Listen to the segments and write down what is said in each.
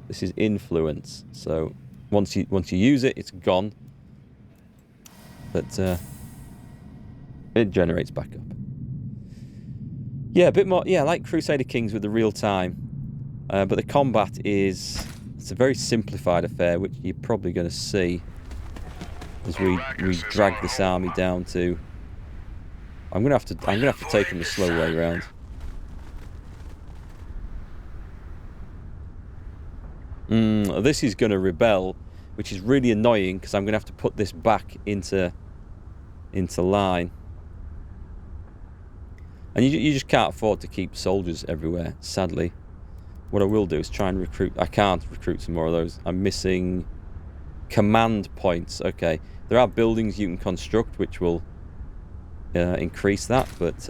This is influence. So once you use it, it's gone. But it generates back up. Yeah, a bit more. Yeah, like Crusader Kings with the real time. But the combat it's a very simplified affair, which you're probably going to see as we drag this army down to. I'm gonna have to take them the slow way around. This is going to rebel, which is really annoying because I'm going to have to put this back into line. And you just can't afford to keep soldiers everywhere, sadly. What I will do is try and recruit. I can't recruit some more of those. I'm missing command points. Okay, there are buildings you can construct which will increase that, but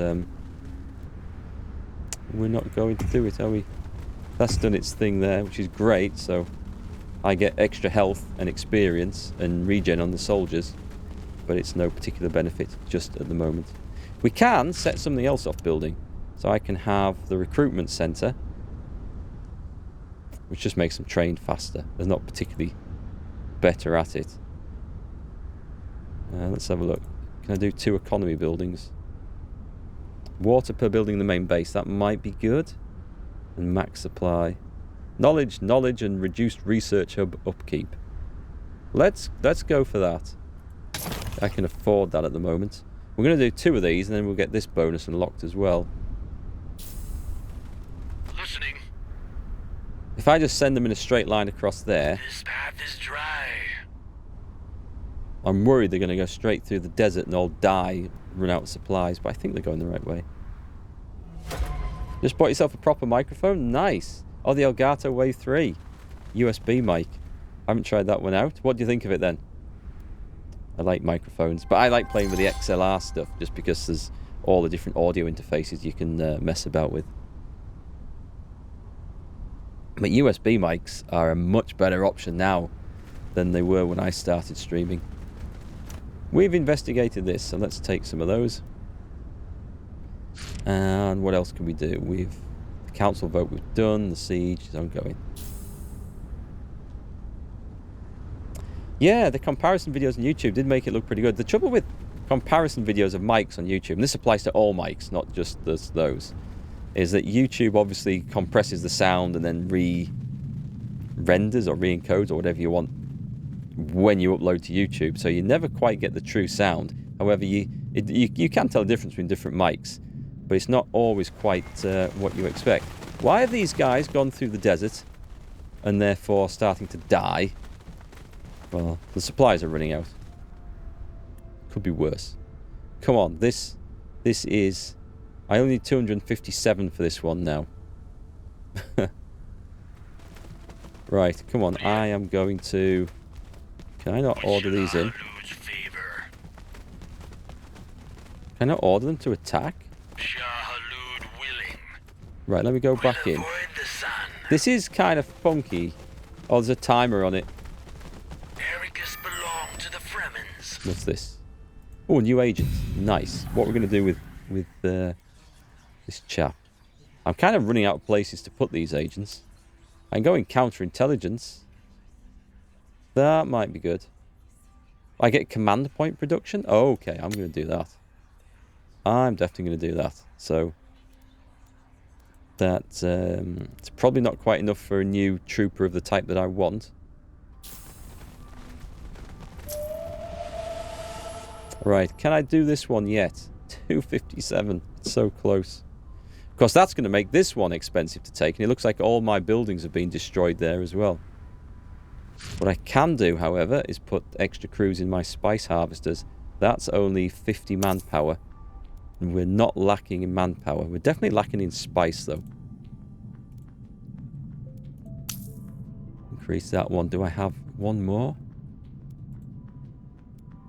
we're not going to do it, are we? That's done its thing there, which is great. So I get extra health and experience and regen on the soldiers, but it's no particular benefit just at the moment. We can set something else off building. So I can have the recruitment centre, which just makes them trained faster. They're not particularly better at it. Let's have a look. Can I do 2 economy buildings? Water per building in the main base. That might be good. And max supply. Knowledge, and reduced research hub upkeep. Let's go for that. I can afford that at the moment. We're going to do 2 of these, and then we'll get this bonus unlocked as well. Listening. If I just send them in a straight line across there, This path is dry. I'm worried they're going to go straight through the desert and all die, run out of supplies, but I think they're going the right way. Just bought yourself a proper microphone? Nice. Oh, the Elgato Wave 3 USB mic. I haven't tried that one out. What do you think of it then? I like microphones, but I like playing with the XLR stuff just because there's all the different audio interfaces you can mess about with. But USB mics are a much better option now than they were when I started streaming. We've investigated this, so let's take some of those. And what else can we do? The council vote we've done, the siege is ongoing. Yeah, the comparison videos on YouTube did make it look pretty good. The trouble with comparison videos of mics on YouTube, and this applies to all mics, not just those, is that YouTube obviously compresses the sound and then re-renders or re-encodes or whatever you want when you upload to YouTube, so you never quite get the true sound. However, you can tell the difference between different mics, but it's not always quite what you expect. Why have these guys gone through the desert and therefore starting to die? Well, the supplies are running out. Could be worse. Come on, this is... I only need 257 for this one now. Right, come on, I am going to... Can I not order these in? Can I order them to attack? Right, let me go back in. This is kind of funky. Oh, there's a timer on it. What's this? Oh, new agent. Nice. What we're going to do with this chap. I'm kind of running out of places to put these agents. I can go in counterintelligence. That might be good. I get command point production? Oh, okay, I'm going to do that. I'm definitely going to do that. So, that's it's probably not quite enough for a new trooper of the type that I want. Right, can I do this one yet? 257. It's so close. Of course, that's going to make this one expensive to take, and it looks like all my buildings have been destroyed there as well. What I can do, however, is put extra crews in my spice harvesters. That's only 50 manpower, and we're not lacking in manpower. We're definitely lacking in spice, though. Increase that one. Do I have one more?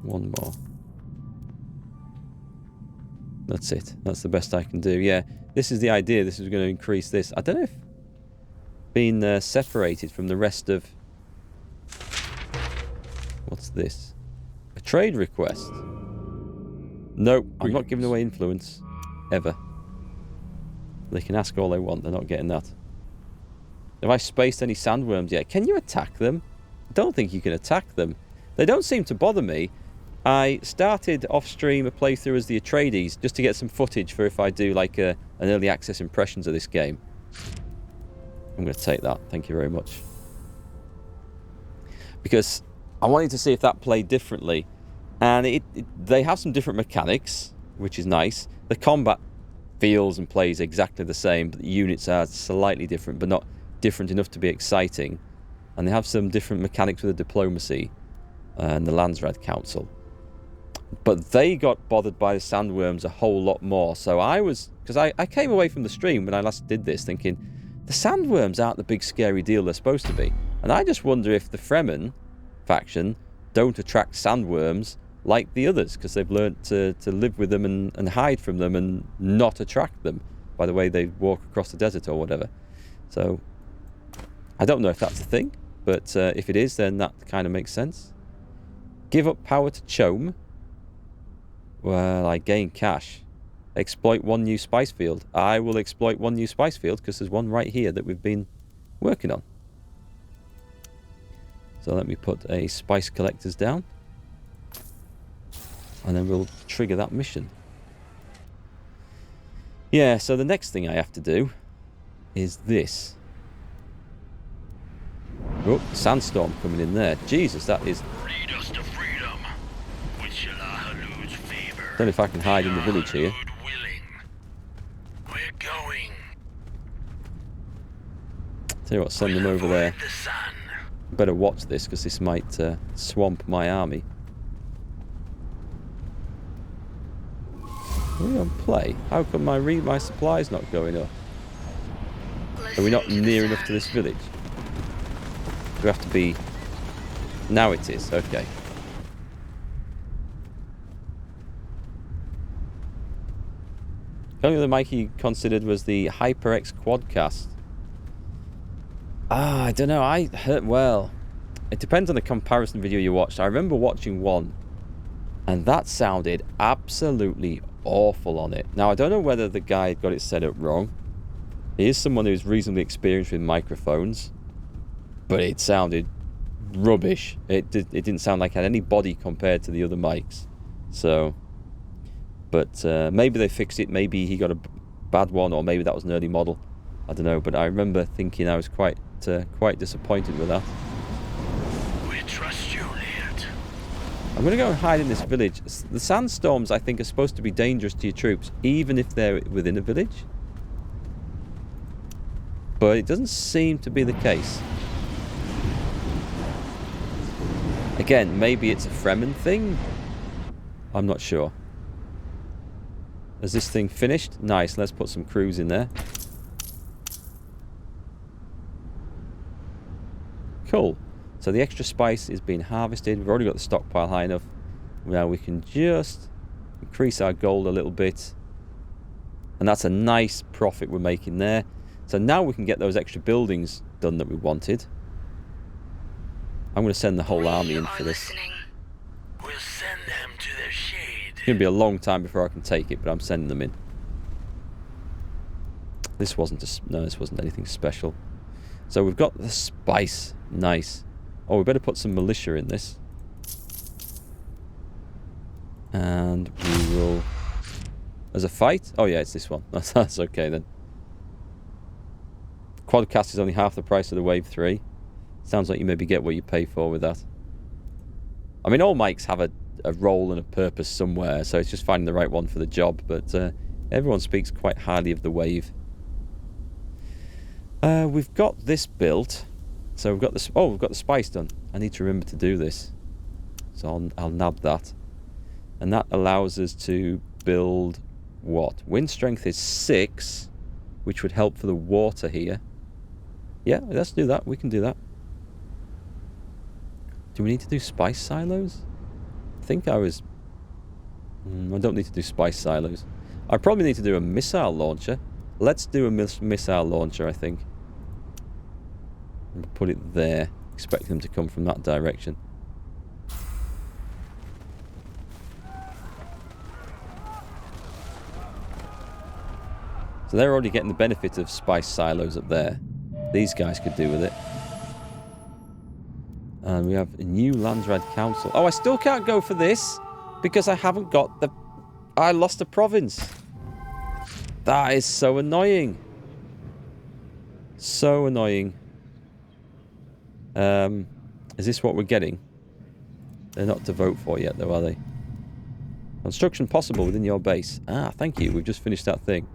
One more. That's it. That's the best I can do. Yeah, this is the idea. This is going to increase this. I don't know if being separated from the rest of... What's this? A trade request? Nope, I'm not giving away influence. Ever. They can ask all they want. They're not getting that. Have I spaced any sandworms yet? Can you attack them? I don't think you can attack them. They don't seem to bother me. I started off-stream a playthrough as the Atreides just to get some footage for if I do like an early access impressions of this game. I'm going to take that. Thank you very much. Because I wanted to see if that played differently. And they have some different mechanics, which is nice. The combat feels and plays exactly the same, but the units are slightly different, but not different enough to be exciting. And they have some different mechanics with the diplomacy and the Landsraad Council. But they got bothered by the sandworms a whole lot more. So because I came away from the stream when I last did this thinking, the sandworms aren't the big scary deal they're supposed to be. And I just wonder if the Fremen faction don't attract sandworms like the others, because they've learnt to live with them and hide from them and not attract them by the way they walk across the desert or whatever. So I don't know if that's a thing, but if it is, then that kind of makes sense. Give up power to Chome. Well, I gain cash. Exploit one new spice field. I will exploit one new spice field because there's one right here that we've been working on. So let me put a spice collectors down. And then we'll trigger that mission. Yeah, so the next thing I have to do is this. Oh, sandstorm coming in there. Jesus, that is... Lead us to freedom. With Shalahalu's favor. Don't know if I can hide in the village here. We're going. Tell you what, send them over there. Better watch this because this might swamp my army. Are we on play? How come my supply's not going up? Are we not near enough to this village? Do we have to be... Now it is, okay. The only other mic he considered was the HyperX Quadcast. I don't know. Well, it depends on the comparison video you watched. I remember watching one, and that sounded absolutely awful on it. Now, I don't know whether the guy got it set up wrong. He is someone who's reasonably experienced with microphones, but it sounded rubbish. It didn't sound like it had any body compared to the other mics. So, but maybe they fixed it. Maybe he got a bad one, or maybe that was an early model. I don't know, but I remember thinking I was quite disappointed with that. We trust you, Leot. I'm going to go and hide in this village. The sandstorms, I think, are supposed to be dangerous to your troops, even if they're within a village. But it doesn't seem to be the case. Again, maybe it's a Fremen thing. I'm not sure. Has this thing finished? Nice, let's put some crews in there. Cool. So the extra spice is being harvested. We've already got the stockpile high enough. Now we can just increase our gold a little bit. And that's a nice profit we're making there. So now we can get those extra buildings done that we wanted. I'm going to send the whole army in for this. We'll send them to their shade. It's going to be a long time before I can take it, but I'm sending them in. This wasn't anything special. So we've got the spice. Nice. Oh, we better put some militia in this. And we will... There's a fight? Oh yeah, it's this one. That's okay then. Quadcast is only half the price of the Wave 3. Sounds like you maybe get what you pay for with that. I mean, all mics have a role and a purpose somewhere, so it's just finding the right one for the job, but everyone speaks quite highly of the Wave. We've got this built. So we've got this. Oh, we've got the spice done. I need to remember to do this. So I'll nab that. And that allows us to build what? Wind strength is 6, which would help for the water here. Yeah, let's do that. We can do that. Do we need to do spice silos? I think I was... I don't need to do spice silos. I probably need to do a missile launcher. Let's do a missile launcher, I think. And put it there. Expect them to come from that direction. So they're already getting the benefit of spice silos up there. these guys could do with it. And we have a new Landsraad Council. Oh, I still can't go for this because I haven't got the... I lost a province. That is so annoying. So annoying. Is this what we're getting? They're not to vote for yet, though, are they? Construction possible within your base. Ah, thank you. We've just finished that thing.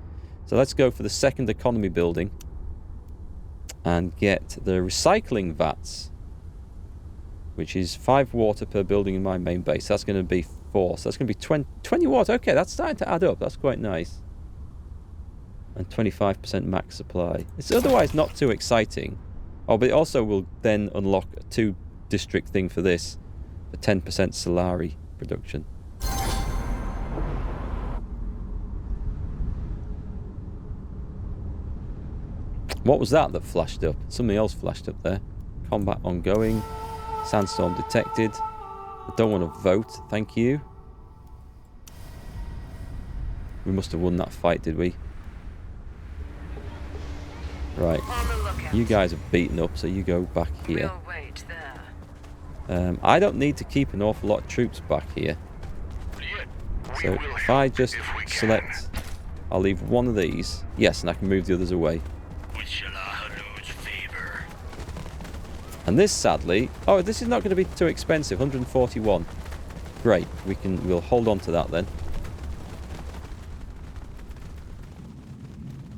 So let's go for the second economy building. And get the recycling vats. Which is 5 water per building in my main base. That's going to be 4. So that's going to be 20 water. Okay, that's starting to add up. That's quite nice. And 25% max supply. It's otherwise not too exciting. Oh, but it also will then unlock a 2-district thing for this. For 10% Solari production. What was that flashed up? Something else flashed up there. Combat ongoing. Sandstorm detected. I don't want to vote, thank you. We must have won that fight, did we? Right. You guys are beaten up, so you go back here. I don't need to keep an awful lot of troops back here. So if I just select... I'll leave one of these. Yes, and I can move the others away. And this, sadly... Oh, this is not going to be too expensive. 141. Great. We'll hold on to that then.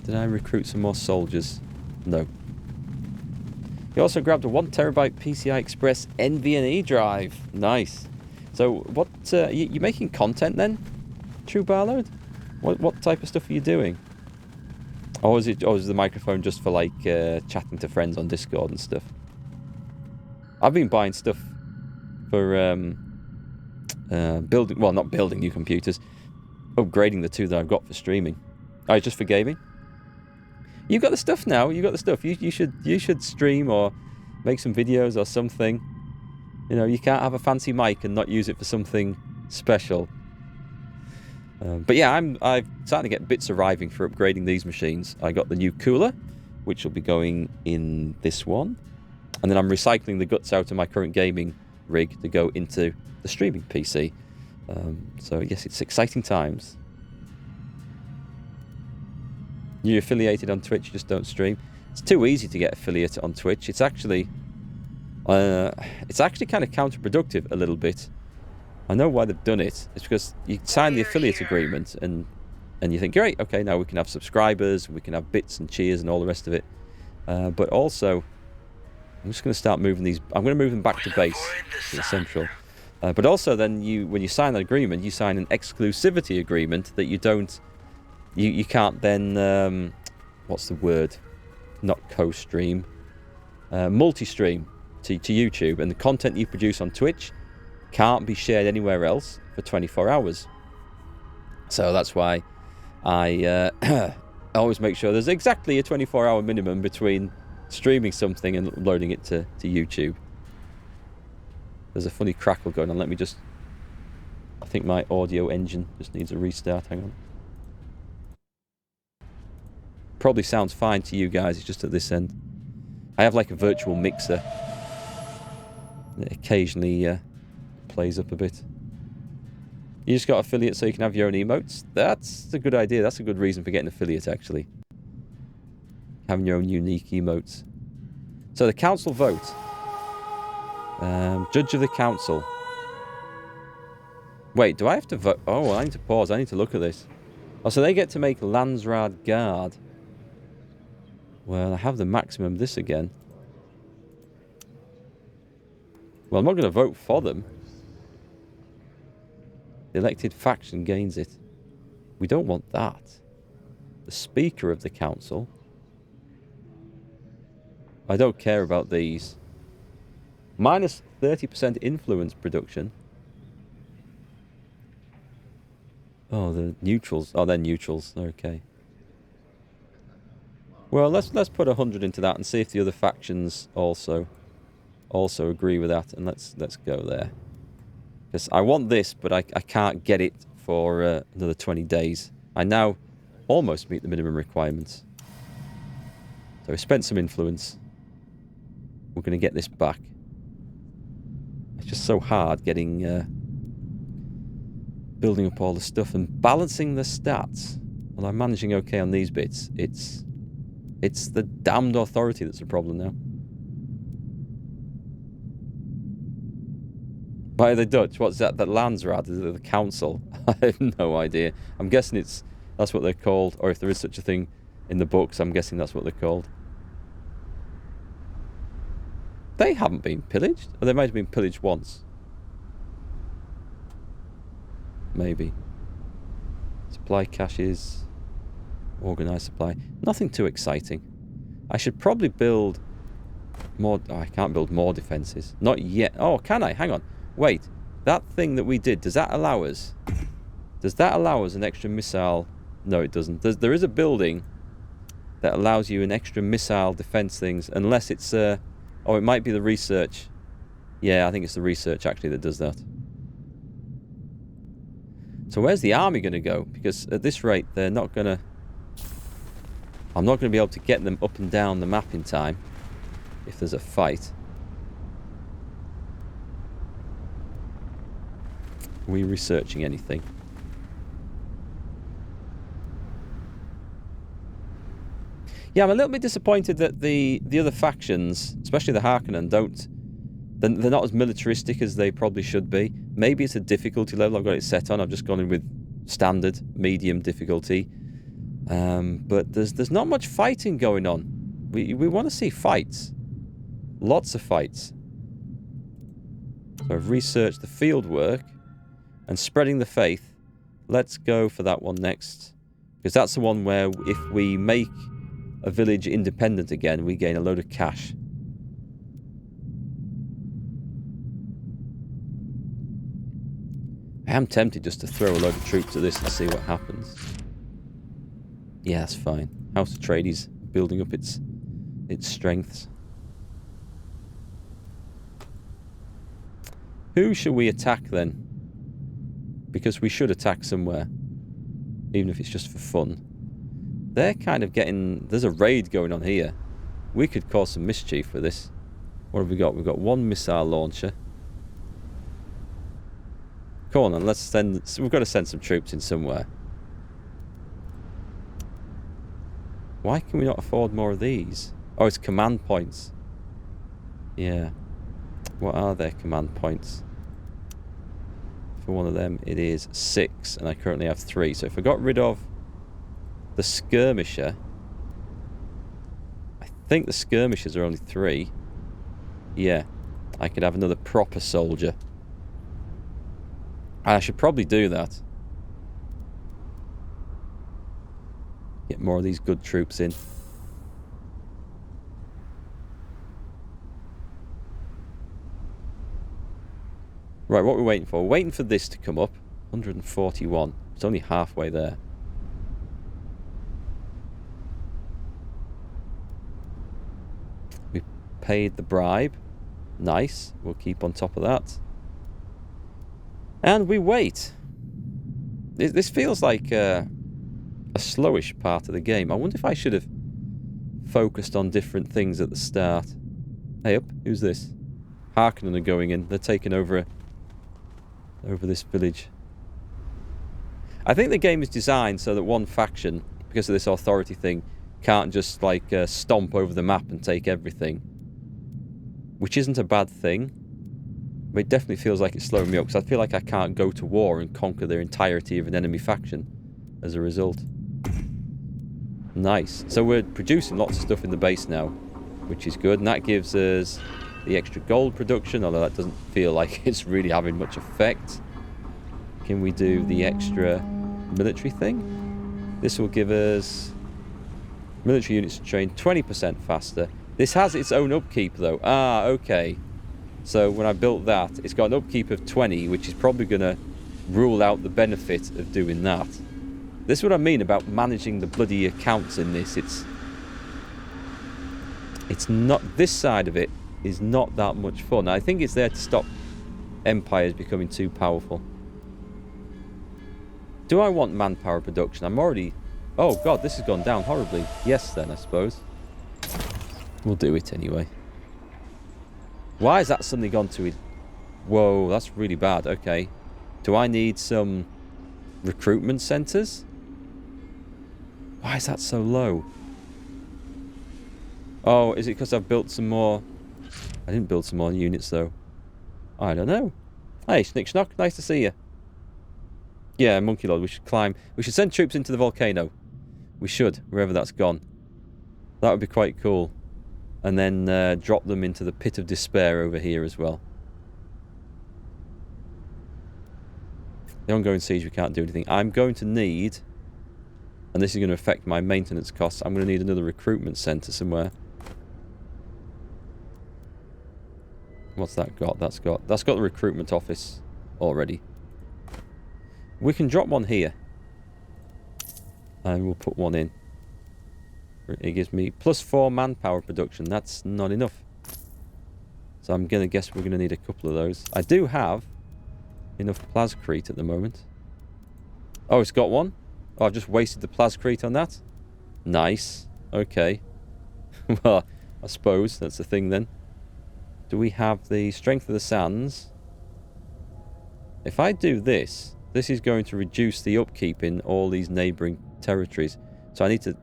Did I recruit some more soldiers? No. You also grabbed a 1TB PCI Express NVMe drive. Nice. So, what... you making content then? True Barload? What type of stuff are you doing? Or is the microphone just for, like, chatting to friends on Discord and stuff? I've been buying stuff for building... Well, not building new computers. Upgrading the 2 that I've got for streaming. Oh, just for gaming? You've got the stuff now. You've got the stuff. You should stream or make some videos or something. You know, you can't have a fancy mic and not use it for something special. But yeah, I'm starting to get bits arriving for upgrading these machines. I got the new cooler, which will be going in this one. And then I'm recycling the guts out of my current gaming rig to go into the streaming PC. So yes, it's exciting times. You're affiliated on Twitch, you just don't stream. It's too easy to get affiliate on Twitch. It's actually kind of counterproductive a little bit. I know why they've done it. It's because you sign the affiliate agreement and you think, great, okay, now we can have subscribers, we can have bits and cheers and all the rest of it. But also... I'm just going to start moving these. I'm going to move them back to base, to the central. But also, then when you sign that agreement, you sign an exclusivity agreement that you don't, you can't then, what's the word? Not co-stream, multi-stream to YouTube, and the content you produce on Twitch can't be shared anywhere else for 24 hours. So that's why I always make sure there's exactly a 24-hour minimum between streaming something and uploading it to YouTube. There's a funny crackle going on. Let me just... I think my audio engine just needs a restart. Hang on. Probably sounds fine to you guys. It's just at this end. I have like a virtual mixer that occasionally plays up a bit. You just got affiliate so you can have your own emotes? That's a good idea. That's a good reason for getting affiliate, actually. Having your own unique emotes. So the council vote. Judge of the council. Wait, do I have to vote? Oh, I need to pause. I need to look at this. Oh, so they get to make Landsraad Guard. Well, I have the maximum this again. Well, I'm not going to vote for them. The elected faction gains it. We don't want that. The Speaker of the Council. I don't care about these. Minus 30% influence production. Oh, the neutrals. Oh, they're neutrals. Okay. Well, let's put 100 into that and see if the other factions also agree with that, and let's go there. Because I want this, but I can't get it for another 20 days. I now almost meet the minimum requirements. So we spent some influence. We're going to get this back. It's just so hard getting... building up all the stuff and balancing the stats. Well, I'm managing okay on these bits. It's the damned authority that's the problem now. Why are they Dutch? What's that? The Landsraad? Is it the council? I have no idea. I'm guessing that's what they're called, or if there is such a thing in the books, I'm guessing that's what they're called. They haven't been pillaged? Or they might have been pillaged once. Maybe. Supply caches. Organised supply. Nothing too exciting. I should probably build more... Oh, I can't build more defences. Not yet. Oh, can I? Hang on. Wait. That thing that we did, does that allow us... Does that allow us an extra missile? No, it doesn't. There is a building that allows you an extra missile defence things, unless it's... oh, it might be the research. Yeah, I think it's the research, actually, that does that. So where's the army going to go? Because at this rate, they're not going to... I'm not going to be able to get them up and down the map in time if there's a fight. Are we researching anything? Yeah, I'm a little bit disappointed that the other factions, especially the Harkonnen, they're not as militaristic as they probably should be. Maybe it's a difficulty level I've got it set on. I've just gone in with standard, medium difficulty. But there's not much fighting going on. We want to see fights. Lots of fights. So I've researched the field work and spreading the faith. Let's go for that one next. Because that's the one where if we make a village independent again, we gain a load of cash. I am tempted just to throw a load of troops at this and see what happens. Yeah, that's fine. House of Trades building up its strengths. Who shall we attack then? Because we should attack somewhere. Even if it's just for fun. They're kind of getting... There's a raid going on here. We could cause some mischief with this. What have we got? We've got one missile launcher. Come on then, let's send... We've got to send some troops in somewhere. Why can we not afford more of these? Oh, it's command points. Yeah. What are their command points? For one of them, it is 6, and I currently have 3. So if I got rid of the skirmisher... I think the skirmishers are only 3. Yeah. I could have another proper soldier. I should probably do that. Get more of these good troops in. Right, what are we waiting for? We're waiting for this to come up. 141. It's only halfway there. We paid the bribe. Nice. We'll keep on top of that. And we wait. This feels like a slowish part of the game. I wonder if I should have focused on different things at the start. Hey up, who's this? Harkonnen are going in. They're taking over this village. I think the game is designed so that one faction, because of this authority thing, can't just like stomp over the map and take everything. Which isn't a bad thing. But it definitely feels like it's slowing me up, because I feel like I can't go to war and conquer the entirety of an enemy faction as a result. Nice. So we're producing lots of stuff in the base now, which is good. And that gives us the extra gold production, although that doesn't feel like it's really having much effect. Can we do the extra military thing? This will give us military units to train 20% faster. This has its own upkeep though. Ah, okay. So when I built that, it's got an upkeep of 20, which is probably going to rule out the benefit of doing that. This is what I mean about managing the bloody accounts in this. It's not... This side of it is not that much fun. I think it's there to stop empires becoming too powerful. Do I want manpower production? I'm already... Oh god, this has gone down horribly. Yes then, I suppose. We'll do it anyway. Why has that suddenly gone to it? Whoa, that's really bad. Okay. Do I need some recruitment centres? Why is that so low? Oh, is it because I've built some more? I didn't build some more units though. I don't know. Hey, Snick Schnock, nice to see you. Yeah, Monkey Lord, we should climb. We should send troops into the volcano. We should, wherever that's gone. That would be quite cool. And then drop them into the pit of despair over here as well. The ongoing siege, we can't do anything. I'm going to need, and this is going to affect my maintenance costs, I'm going to need another recruitment centre somewhere. What's that got? That's got the recruitment office already. We can drop one here. And we'll put one in. It gives me +4 manpower production. That's not enough. So I'm going to guess we're going to need a couple of those. I do have enough plascrete at the moment. Oh, it's got one? Oh, I've just wasted the plascrete on that? Nice. Okay. Well, I suppose that's the thing then. Do we have the strength of the sands? If I do this, this is going to reduce the upkeep in all these neighbouring territories. So I need to...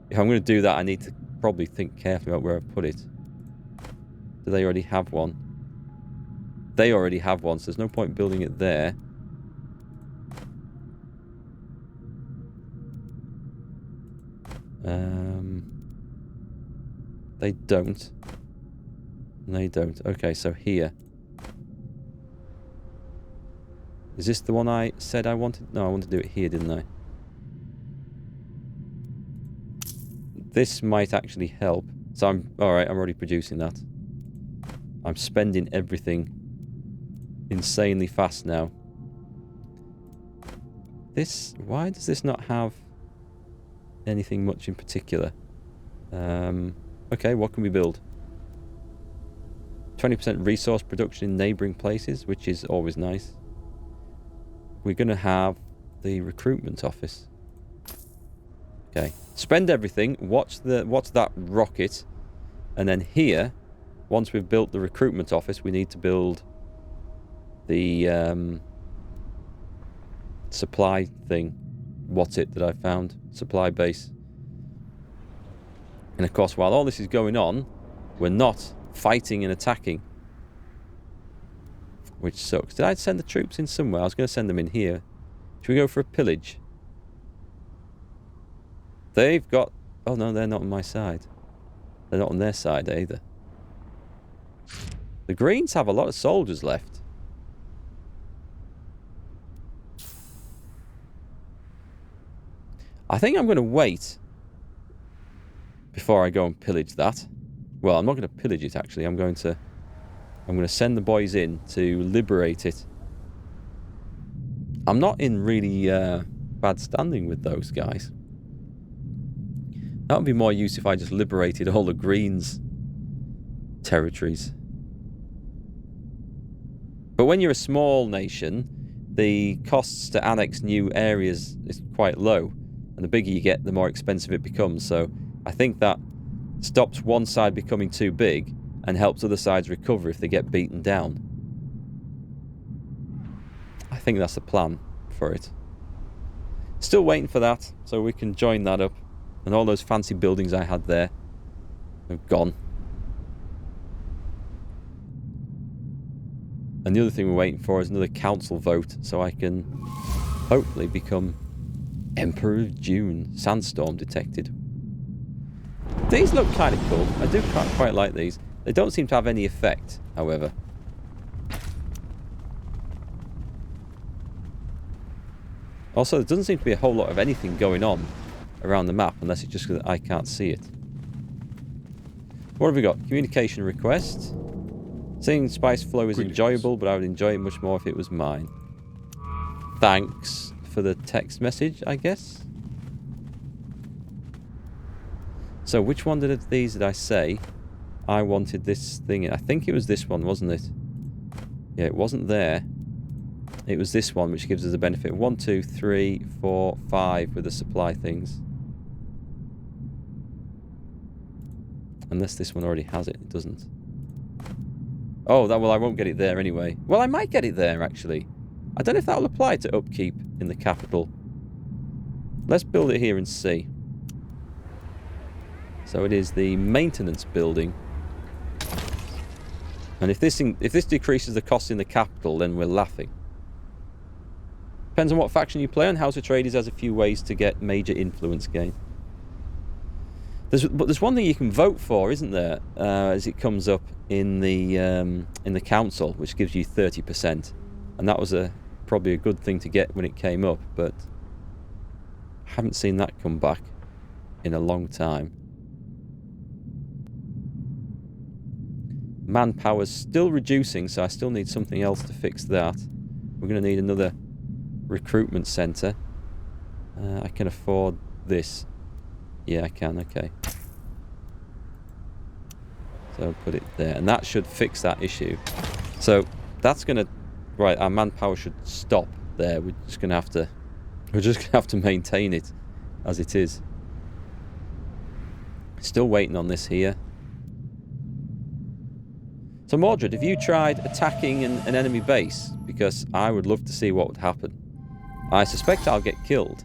If I'm going to do that, I need to probably think carefully about where I put it. Do they already have one? They already have one, so there's no point building it there. They don't. They don't. Okay, so here. Is this the one I said I wanted? No, I wanted to do it here, didn't I? This might actually help. So I'm... Alright, I'm already producing that. I'm spending everything insanely fast now. This... Why does this not have anything much in particular? Okay, what can we build? 20% resource production in neighbouring places, which is always nice. We're going to have the recruitment office. Okay. Spend everything. Watch that rocket. And then here, once we've built the recruitment office, we need to build the supply thing. What's it that I found? Supply base. And of course, while all this is going on, we're not fighting and attacking. Which sucks. Did I send the troops in somewhere? I was going to send them in here. Should we go for a pillage? They've got... Oh no, they're not on my side. They're not on their side either. The Greens have a lot of soldiers left. I think I'm going to wait before I go and pillage that. Well, I'm not going to pillage it actually. I'm going to send the boys in to liberate it. I'm not in really bad standing with those guys. That would be more use if I just liberated all the Greens' territories. But when you're a small nation, the costs to annex new areas is quite low. And the bigger you get, the more expensive it becomes. So I think that stops one side becoming too big and helps other sides recover if they get beaten down. I think that's the plan for it. Still waiting for that, so we can join that up. And all those fancy buildings I had there have gone. And the other thing we're waiting for is another council vote, so I can hopefully become Emperor of Dune. Sandstorm detected. These look kind of cool. I do quite like these. They don't seem to have any effect, however. Also, there doesn't seem to be a whole lot of anything going on around the map, unless it's just because I can't see it. What have we got? Communication request. Seeing spice flow is enjoyable, but I would enjoy it much more if it was mine. Thanks for the text message, I guess. So, which one of these did I say I wanted this thing in? I think it was this one, wasn't it? Yeah, it wasn't there. It was this one, which gives us a benefit. 1, 2, 3, 4, 5 with the supply things. Unless this one already has it. It doesn't. Oh, well, I won't get it there anyway. Well, I might get it there, actually. I don't know if that will apply to upkeep in the capital. Let's build it here and see. So it is the maintenance building. And if this decreases the cost in the capital, then we're laughing. Depends on what faction you play on. House Atreides has a few ways to get major influence gain. But there's one thing you can vote for, isn't there? As it comes up in the council, which gives you 30%, and that was probably a good thing to get when it came up. But I haven't seen that come back in a long time. Manpower's still reducing, so I still need something else to fix that. We're going to need another recruitment centre. I can afford this. Yeah, I can. Okay. So put it there, and that should fix that issue. So that's going to... Right, our manpower should stop there. We're just going to have to maintain it as it is. Still waiting on this here. So Mordred, have you tried attacking an enemy base? Because I would love to see what would happen. I suspect I'll get killed.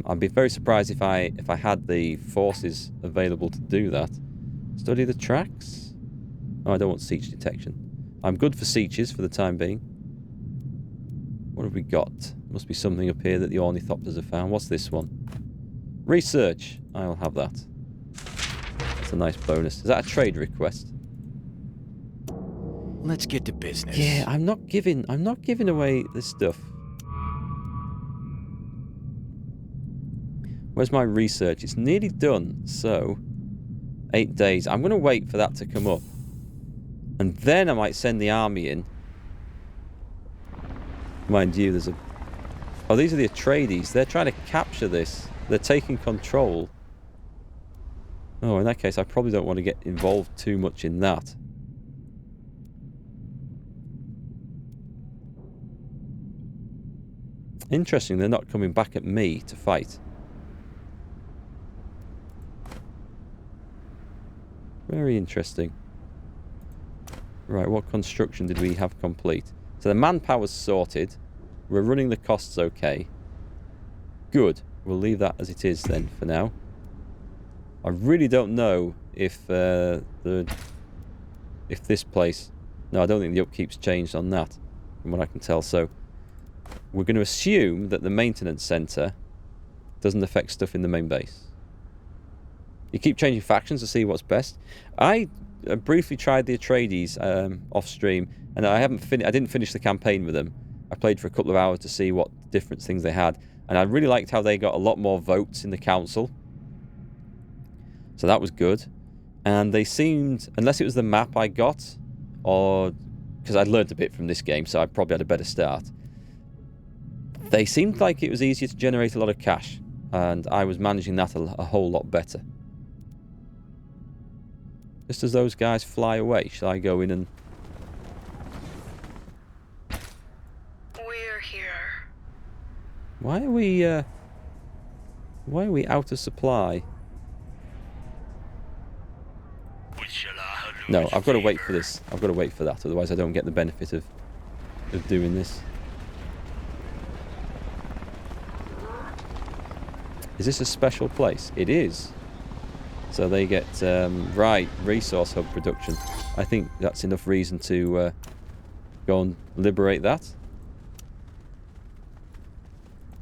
I'd be very surprised if I had the forces available to do that. Study the tracks? Oh, I don't want siege detection. I'm good for sieges for the time being. What have we got? Must be something up here that the ornithopters have found. What's this one? Research. I'll have that. That's a nice bonus. Is that a trade request? Let's get to business. Yeah, I'm not giving away this stuff. Where's my research? It's nearly done, so 8 days. I'm going to wait for that to come up. And then I might send the army in. Mind you, there's a... Oh, these are the Atreides. They're trying to capture this. They're taking control. Oh, in that case, I probably don't want to get involved too much in that. Interesting, they're not coming back at me to fight. Very interesting. Right, what construction did we have complete? So the manpower's sorted. We're running the costs okay. Good. We'll leave that as it is then for now. I really don't know if this place... No, I don't think the upkeep's changed on that, from what I can tell. So we're going to assume that the maintenance centre doesn't affect stuff in the main base. You keep changing factions to see what's best. I briefly tried the Atreides off stream, and I didn't finish the campaign with them. I played for a couple of hours to see what different things they had, and I really liked how they got a lot more votes in the council. So that was good. And they seemed, unless it was the map I got, or because I'd learned a bit from this game, so I probably had a better start. They seemed like it was easier to generate a lot of cash, and I was managing that a whole lot better. Just as those guys fly away, shall I go in and... We're here. Why are we out of supply? No, I've got to wait for this. I've got to wait for that, otherwise I don't get the benefit of doing this. Is this a special place? It is. So they get, right, resource hub production. I think that's enough reason to go and liberate that.